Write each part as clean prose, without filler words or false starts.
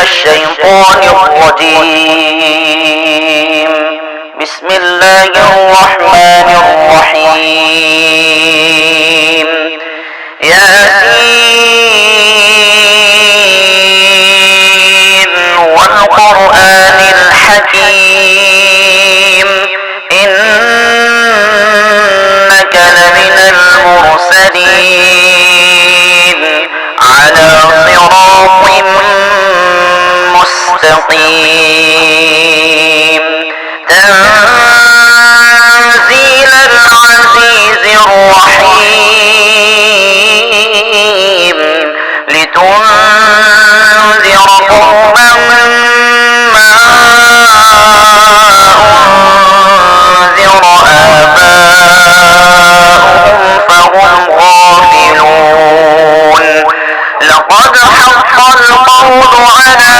الشيطان الرجيم. بسم الله الرحمن الرحيم. ياسين والقرآن الحكيم إنك لمن المرسلين على صراط مستقيم تنزيل العزيز الرحيم لتنذر قوما ما أنذر آباؤهم فهم غافلون. لقد حق القول على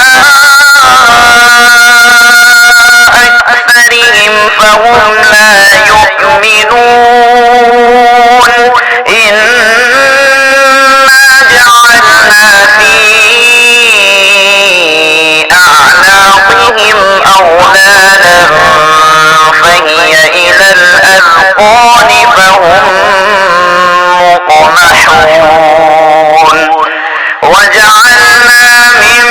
أكثرهم فهم لا يؤمنون. إنا جعلنا في أعناقهم أغلالا فهي إلى الأذقان فهم مقمحون. وجعلنا من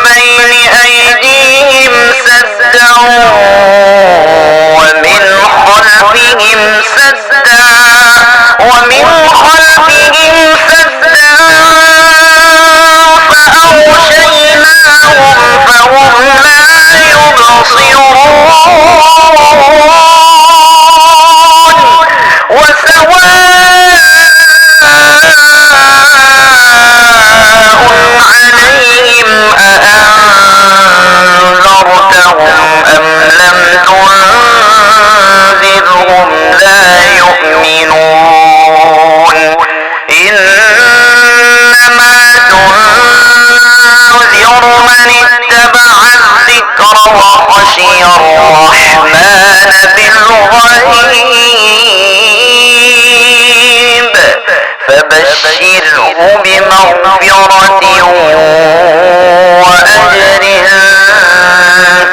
بين أيديهم سدا ومن خلفهم سدا فأغشيناهم فهم لا يبصرون. وسواء عليهم أأنذرتهم أم لم تنذرهم لا يؤمنون. إنما تنذر من اتبع الذكر وخشي الرحمن بالغيب فبشره بمغفرة وأجر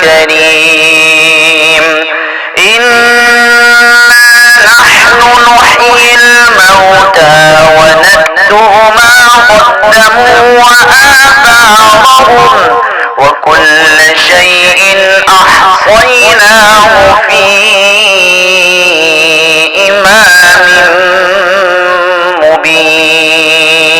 كريم. إنا نحن نحيي الموتى ونكتب ما قدموا وآثارهم وكل شيء أحصيناه في إمام